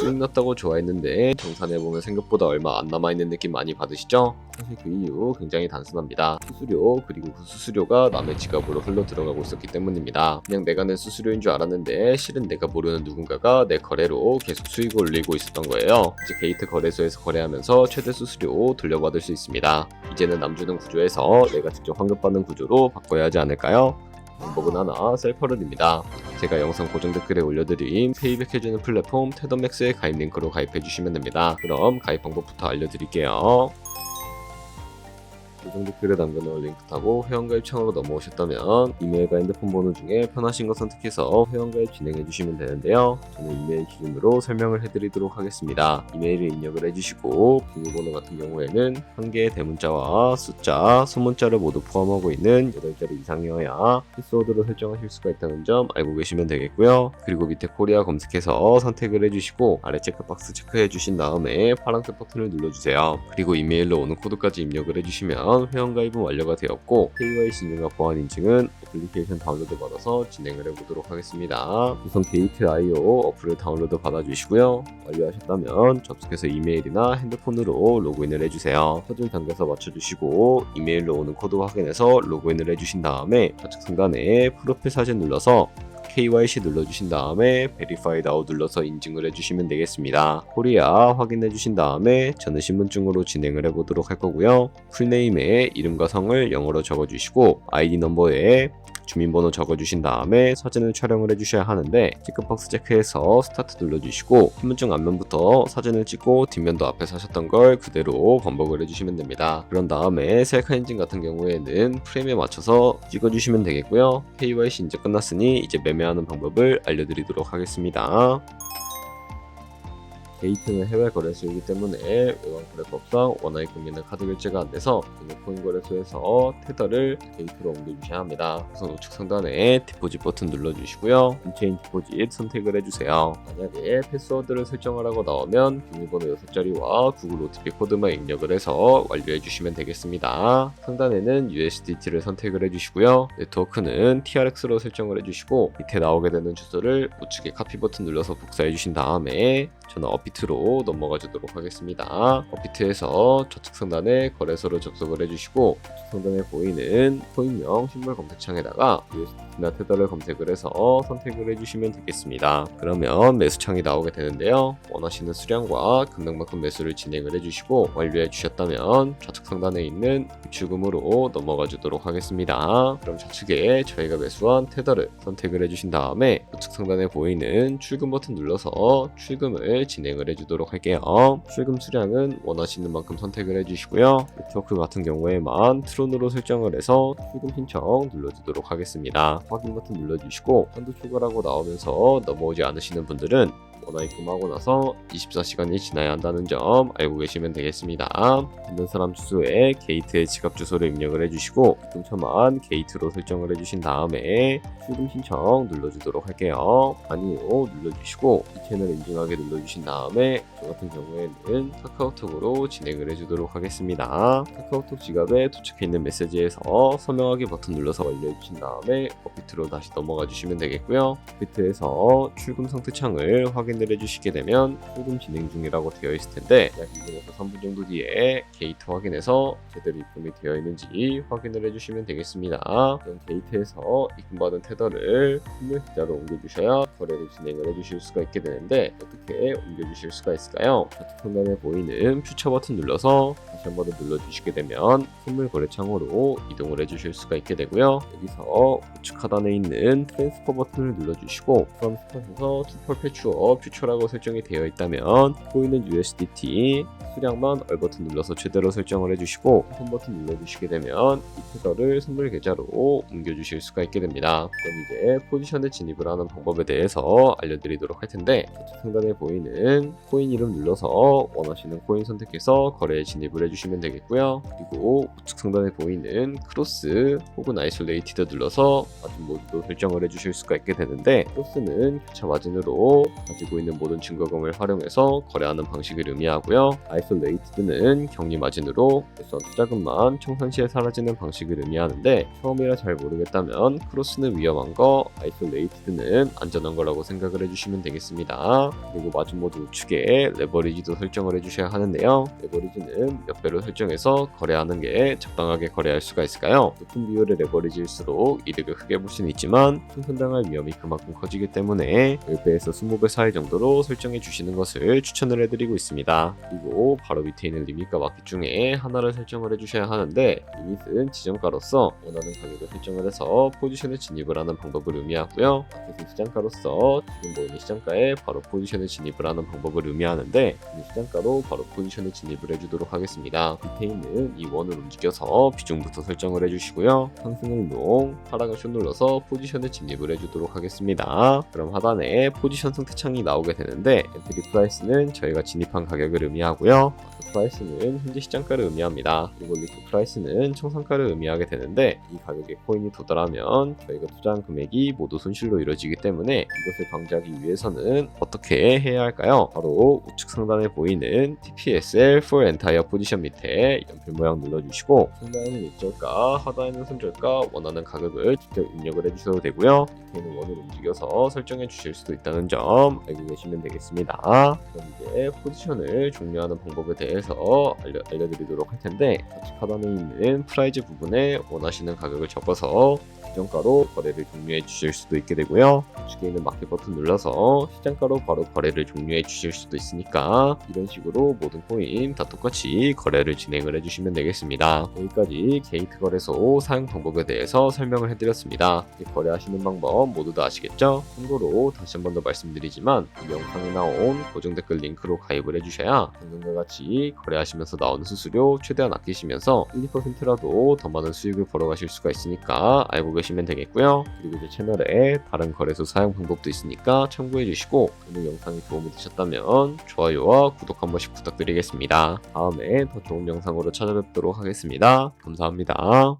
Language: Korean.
수익 났다고 좋아했는데 정산해보면 생각보다 얼마 안 남아있는 느낌 많이 받으시죠? 사실 그 이유 굉장히 단순합니다. 수수료 그리고 그 수수료가 남의 지갑으로 흘러 들어가고 있었기 때문입니다. 그냥 내가 낸 수수료인 줄 알았는데 실은 내가 모르는 누군가가 내 거래로 계속 수익을 올리고 있었던 거예요. 이제 게이트 거래소에서 거래하면서 최대 수수료 돌려받을 수 있습니다. 이제는 남주는 구조에서 내가 직접 환급받는 구조로 바꿔야 하지 않을까요? 방법은 하나, 셀퍼럴입니다. 제가 영상 고정 댓글에 올려드린 페이백 해주는 플랫폼 테더맥스의 가입 링크로 가입해주시면 됩니다. 그럼 가입 방법부터 알려드릴게요. 고정 댓글에 남겨놓은 링크 타고 회원가입 창으로 넘어오셨다면 이메일과 핸드폰 번호 중에 편하신 거 선택해서 회원가입 진행해주시면 되는데요. 저는 이메일 기준으로 설명을 해드리도록 하겠습니다. 이메일을 입력을 해주시고 비밀번호 같은 경우에는 한 개의 대문자와 숫자, 소문자를 모두 포함하고 있는 8자리 이상이어야 패스워드로 설정하실 수가 있다는 점 알고 계시면 되겠고요. 그리고 밑에 코리아 검색해서 선택을 해주시고 아래 체크박스 체크해주신 다음에 파란색 버튼을 눌러주세요. 그리고 이메일로 오는 코드까지 입력을 해주시면 회원가입은 완료가 되었고 KYC 인증과 보안 인증은 애플리케이션 다운로드 받아서 진행을 해보도록 하겠습니다. 우선 게이트.io 어플을 다운로드 받아주시고요. 완료하셨다면 접속해서 이메일이나 핸드폰으로 로그인을 해주세요. 서술 당겨서 맞춰주시고 이메일로 오는 코드 확인해서 로그인을 해주신 다음에 좌측 상단에 프로필 사진 눌러서 KYC 눌러주신 다음에 Verified Out 눌러서 인증을 해주시면 되겠습니다. 코리아 확인해주신 다음에 저는 신분증으로 진행을 해보도록 할 거고요. 풀네임에 이름과 성을 영어로 적어주시고 아이디 넘버에 주민번호 적어주신 다음에 사진을 촬영을 해주셔야 하는데 체크박스 체크해서 스타트 눌러주시고 신분증 앞면부터 사진을 찍고 뒷면도 앞에 사셨던 걸 그대로 번복을 해주시면 됩니다. 그런 다음에 셀카 인증 같은 경우에는 프레임에 맞춰서 찍어주시면 되겠고요. KYC 이제 끝났으니 이제 매매하는 방법을 알려드리도록 하겠습니다. 게이트는 해외 거래소이기 때문에 외관 거래법상 원화에 금리는 카드 결제가 안 돼서 코인 거래소에서 테더를 게이트로 옮겨주셔야 합니다. 우선 우측 상단에 디포짓 버튼 눌러주시고요. 인체인 디포짓 선택을 해주세요. 만약에 패스워드를 설정하라고 나오면 비밀번호 6자리와 구글 OTP 코드만 입력을 해서 완료해주시면 되겠습니다. 상단에는 USDT를 선택을 해주시고요. 네트워크는 TRX로 설정을 해주시고 밑에 나오게 되는 주소를 우측에 카피 버튼 눌러서 복사해주신 다음에 저는 업비트로 넘어가 주도록 하겠습니다. 업비트에서 좌측 상단에 거래소로 접속을 해주시고 좌측 상단에 보이는 코인명 신물 검색창에다가 USDT나 테더를 검색을 해서 선택을 해주시면 되겠습니다. 그러면 매수창이 나오게 되는데요. 원하시는 수량과 금액만큼 매수를 진행을 해주시고 완료해 주셨다면 좌측 상단에 있는 입출금으로 넘어가 주도록 하겠습니다. 그럼 좌측에 저희가 매수한 테더를 선택을 해주신 다음에 우측 상단에 보이는 출금 버튼 눌러서 출금을 진행을 해주도록 할게요. 출금 수량은 원하시는 만큼 선택을 해주시고요. 네트워크 같은 경우에만 트론으로 설정을 해서 출금 신청 눌러주도록 하겠습니다. 확인 버튼 눌러주시고 한도 초과라고 나오면서 넘어오지 않으시는 분들은 원화 입금하고 나서 24시간이 지나야 한다는 점 알고 계시면 되겠습니다. 받는 사람 주소에 게이트의 지갑 주소를 입력을 해주시고 입금처만 게이트로 설정을 해주신 다음에 출금 신청 눌러주도록 할게요. 아니요 눌러주시고 이 채널 인증하게 눌러주신 다음에 저 같은 경우에는 카카오톡으로 진행을 해주도록 하겠습니다. 카카오톡 지갑에 도착해 있는 메시지에서 서명하기 버튼 눌러서 완료해주신 다음에 업비트로 다시 넘어가 주시면 되겠고요. 업비트에서 출금 상태 창을 확인을 해주시게 되면 출금 진행 중이라고 되어 있을 텐데 약 2분에서 3분 정도 뒤에 게이트 확인해서 제대로 입금이 되어 있는지 확인을 해주시면 되겠습니다. 그럼 게이트에서 입금받은 테더를 신물 계좌로 옮겨주셔야 거래를 진행을 해주실 수가 있게 되는데 어떻게 옮겨주실 수가 있을까요? 좌측 상단에 보이는 퓨처 버튼 눌러서 다시 한번 눌러주시게 되면 선물 거래 창으로 이동을 해주실 수가 있게 되고요. 여기서 우측 하단에 있는 트랜스퍼 버튼을 눌러주시고 프롬 스팟에서 투펄 패추어 퓨처라고 설정이 되어 있다면 보이는 USDT 수량만 얼 버튼 눌러서 제대로 설정을 해주시고 홈 버튼 눌러주시게 되면 이 테더를 선물 계좌로 옮겨주실 수가 있게 됩니다. 그럼 이제 포지션에 진입을 하는 방법에 대해서 알려드리도록 할 텐데 좌측 상단에 보이는 코인 이름 눌러서 원하시는 코인 선택해서 거래에 진입을 해주시면 되겠고요. 그리고 우측 상단에 보이는 크로스 혹은 아이솔레이티드 눌러서 마진 모드도 설정을 해주실 수가 있게 되는데 크로스는 교차 마진으로 가지고 가지고 있는 모든 증거금을 활용해서 거래하는 방식을 의미하고요. 아이솔레이티드는 격리 마진으로 우선 투자금만 청산 시에 사라지는 방식을 의미하는데 처음이라 잘 모르겠다면 크로스는 위험한 거, 아이솔레이티드는 안전한 거라고 생각을 해주시면 되겠습니다. 그리고 마진 모드 우측에 레버리지도 설정을 해주셔야 하는데요. 레버리지는 몇 배로 설정해서 거래하는 게 적당하게 거래할 수가 있을까요? 높은 비율의 레버리지일수록 이득을 크게 볼 수는 있지만 손상당할 위험이 그만큼 커지기 때문에 10배에서 20배 사이 정도로 설정해 주시는 것을 추천을 해드리고 있습니다. 그리고 바로 밑에 있는 리밋과 마켓 중에 하나를 설정을 해주셔야 하는데 리밋은 지정가로서 원하는 가격을 설정을 해서 포지션에 진입을 하는 방법을 의미하고요. 마켓은 시장가로서 지금 보이는 시장가에 바로 포지션에 진입을 하는 방법을 의미하는데 이 시장가로 바로 포지션에 진입을 해주도록 하겠습니다. 밑에 있는 이 원을 움직여서 비중부터 설정을 해주시고요. 상승을 롱, 하락을 숏 눌러서 포지션에 진입을 해주도록 하겠습니다. 그럼 하단에 포지션 선택창이 나오게 되는데 엔트리 프라이스는 저희가 진입한 가격을 의미하고요. 프라이스는 현재 시장가를 의미합니다. 그리고 리크 프라이스는 청산가를 의미하게 되는데 이 가격에 코인이 도달하면 저희가 투자한 금액이 모두 손실로 이루어지기 때문에 이것을 방지하기 위해서는 어떻게 해야 할까요? 바로 우측 상단에 보이는 TPSL for Entire Position 밑에 연필 모양 눌러주시고 상단에는 일절가, 하단에는 손절가 원하는 가격을 직접 입력을 해주셔도 되고요. 밑에는 원을 움직여서 설정해 주실 수도 있다는 점 알고 계시면 되겠습니다. 그럼 이제 포지션을 종료하는 방법에 대해서 알려드리도록 할 텐데 좌측 하단에 있는 프라이즈 부분에 원하시는 가격을 적어서 시장가로 거래를 종료해 주실 수도 있게 되고요. 우측에 있는 마켓 버튼 눌러서 시장가로 바로 거래를 종료해 주실 수도 있으니까 이런 식으로 모든 코인 다 똑같이 거래를 진행을 해주시면 되겠습니다. 여기까지 게이트 거래소 사용 방법에 대해서 설명을 해드렸습니다. 거래하시는 방법 모두 다 아시겠죠? 참고로 다시 한 번 더 말씀드리지만 이 영상에 나온 고정 댓글 링크로 가입을 해주셔야 방금과 같이 거래하시면서 나오는 수수료 최대한 아끼시면서 1, 2%라도 더 많은 수익을 벌어가실 수가 있으니까 알고 계시면 되겠고요. 그리고 제 채널에 다른 거래소 사용 방법도 있으니까 참고해 주시고 오늘 영상이 도움이 되셨다면 좋아요와 구독 한 번씩 부탁드리겠습니다. 다음에 더 좋은 영상으로 찾아뵙도록 하겠습니다. 감사합니다.